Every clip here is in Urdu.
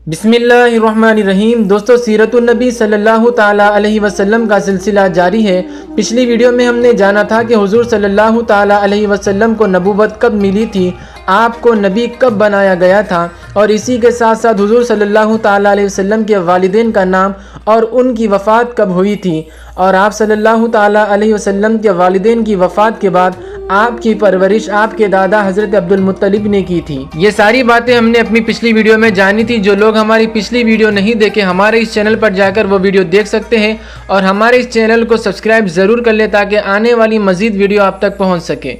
بسم اللہ الرحمن الرحیم۔ دوستو، سیرت النبی صلی اللہ تعالیٰ علیہ وسلم کا سلسلہ جاری ہے۔ پچھلی ویڈیو میں ہم نے جانا تھا کہ حضور صلی اللہ تعالیٰ علیہ وسلم کو نبوت کب ملی تھی، آپ کو نبی کب بنایا گیا تھا، اور اسی کے ساتھ ساتھ حضور صلی اللہ تعالیٰ علیہ وسلم کے والدین کا نام اور ان کی وفات کب ہوئی تھی، اور آپ صلی اللہ تعالیٰ علیہ وسلم کے والدین کی وفات کے بعد آپ کی پرورش آپ کے دادا حضرت عبد المطلب نے کی تھی۔ یہ ساری باتیں ہم نے اپنی پچھلی ویڈیو میں جانی تھی۔ جو لوگ ہماری پچھلی ویڈیو نہیں دیکھے، ہمارے اس چینل پر جا کر وہ ویڈیو دیکھ سکتے ہیں، اور ہمارے اس چینل کو سبسکرائب ضرور کر لیں تاکہ آنے والی مزید ویڈیو آپ تک پہنچ سکے۔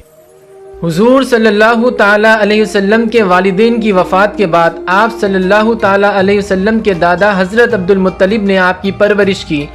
حضور صلی اللہ تعالیٰ علیہ وسلم کے والدین کی وفات کے بعد آپ صلی اللہ تعالیٰ علیہ وسلم کے دادا حضرت عبد المطلب نے آپ کی پرورش کی۔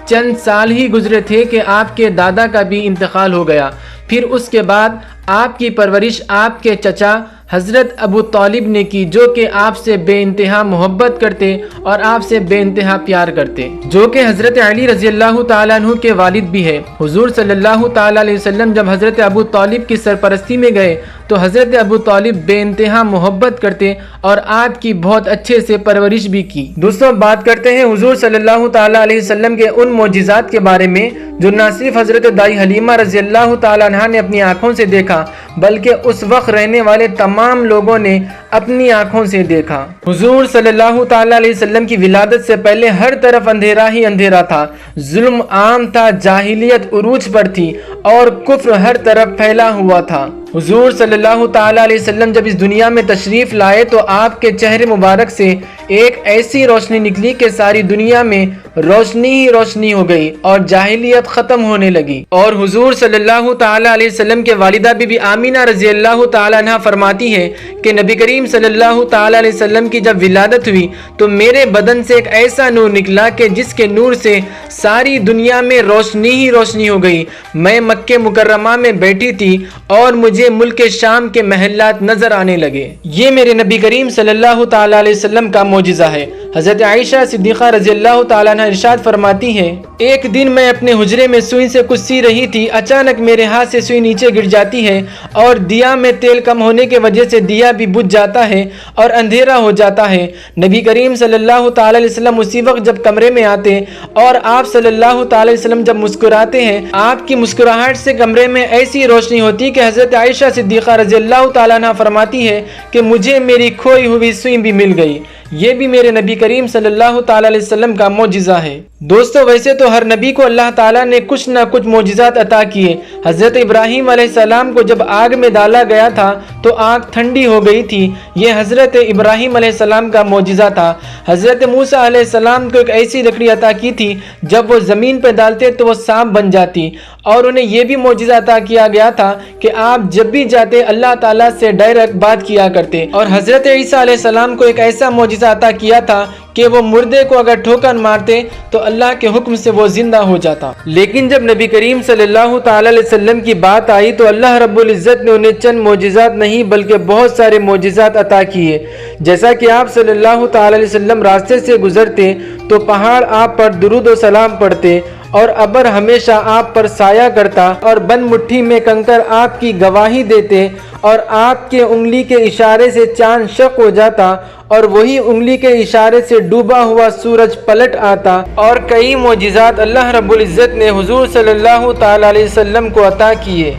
چند سال ہی گزرے تھے کہ آپ کے دادا کا بھی انتقال ہو گیا۔ پھر اس کے بعد آپ کی پرورش آپ کے چچا حضرت ابو طالب نے کی، جو کہ آپ سے بے انتہا محبت کرتے اور آپ سے بے انتہا پیار کرتے، جو کہ حضرت علی رضی اللہ تعالیٰ عنہ کے والد بھی ہے۔ حضور صلی اللہ تعالیٰ علیہ وسلم جب حضرت ابو طالب کی سرپرستی میں گئے تو حضرت ابو طالب بے انتہا محبت کرتے اور آپ کی بہت اچھے سے پرورش بھی کی۔ دوستوں، بات کرتے ہیں حضور صلی اللہ تعالیٰ علیہ وسلم کے ان معجزات کے بارے میں جو نہ صرف حضرت دائی حلیمہ رضی اللہ تعالیٰ عنہ نے اپنی آنکھوں سے دیکھا، بلکہ اس وقت رہنے والے تمام لوگوں نے اپنی آنکھوں سے دیکھا۔ حضور صلی اللہ تعالیٰ علیہ وسلم کی ولادت سے پہلے ہر طرف اندھیرا ہی اندھیرا تھا، ظلم عام تھا، جاہلیت عروج پر تھی اور کفر ہر طرف پھیلا ہوا تھا۔ حضور صلی اللہ تعالیٰ علیہ وسلم جب اس دنیا میں تشریف لائے تو آپ کے چہرے مبارک سے ایک ایسی روشنی نکلی کہ ساری دنیا میں روشنی ہی روشنی ہو گئی اور جاہلیت ختم ہونے لگی۔ اور حضور صلی اللہ تعالیٰ علیہ وسلم کے والدہ بی بی آمینہ رضی اللہ تعالیٰ عنہ فرماتی ہے کہ نبی کریم صلی اللہ تعالیٰ علیہ وسلم کی جب ولادت ہوئی تو میرے بدن سے ایک ایسا نور نکلا کہ جس کے نور سے ساری دنیا میں روشنی ہی روشنی ہو گئی۔ میں مکہ مکرمہ میں بیٹھی تھی اور مجھے ملک شام کے محلات نظر آنے لگے۔ یہ میرے نبی کریم صلی اللہ تعالیٰ علیہ وسلم کا معجزہ ہے۔ حضرت عائشہ صدیقہ رضی اللہ تعالیٰ عنہ ارشاد فرماتی ہیں، ایک دن میں اپنے حجرے میں سوئی سے کچھ سی رہی تھی، اچانک میرے ہاتھ سے سوئی نیچے گر جاتی ہے اور دیا میں تیل کم ہونے کی وجہ سے دیا بھی بجھ جاتا ہے اور اندھیرا ہو جاتا ہے۔ نبی کریم صلی اللہ تعالیٰ علیہ وسلم اسی وقت جب کمرے میں آتے اور آپ صلی اللہ تعالیٰ علیہ وسلم جب مسکراتے ہیں، آپ کی مسکراہٹ سے کمرے میں ایسی روشنی ہوتی کہ حضرت عائشہ صدیقہ رضی اللہ تعالیٰ عنہ فرماتی ہے کہ مجھے میری کھوئی ہوئی سوئی بھی مل گئی۔ یہ بھی میرے نبی کریم صلی اللہ تعالیٰ علیہ وسلم کا معجزہ ہے۔ دوستو، ویسے تو ہر نبی کو اللہ تعالیٰ نے کچھ نہ کچھ معجزات عطا کیے۔ حضرت ابراہیم علیہ السلام کو جب آگ میں ڈالا گیا تھا تو آگ ٹھنڈی ہو گئی تھی، یہ حضرت ابراہیم علیہ السلام کا معجزہ تھا۔ حضرت موسیٰ علیہ السلام کو ایک ایسی لکڑی عطا کی تھی جب وہ زمین پہ ڈالتے تو وہ سانپ بن جاتی، اور انہیں یہ بھی معجزہ عطا کیا گیا تھا کہ آپ جب بھی جاتے اللہ تعالیٰ سے ڈائریکٹ بات کیا کرتے۔ اور حضرت عیسیٰ علیہ السلام کو ایک ایسا معجزہ عطا کیا تھا کہ وہ مردے کو اگر ٹھوکر مارتے تو اللہ کے حکم سے وہ زندہ ہو جاتا۔ لیکن جب نبی کریم صلی اللہ تعالیٰ علیہ وسلم کی بات آئی تو اللہ رب العزت نے انہیں چند معجزات نہیں بلکہ بہت سارے معجزات عطا کیے۔ جیسا کہ آپ صلی اللہ تعالیٰ علیہ وسلم راستے سے گزرتے تو پہاڑ آپ پر درود و سلام پڑھتے اور ابر ہمیشہ آپ پر سایہ کرتا، اور بند مٹھی میں کنکر آپ کی گواہی دیتے، اور آپ کے انگلی کے اشارے سے چاند شق ہو جاتا اور وہی انگلی کے اشارے سے ڈوبا ہوا سورج پلٹ آتا، اور کئی معجزات اللہ رب العزت نے حضور صلی اللہ تعالیٰ علیہ وسلم کو عطا کیے۔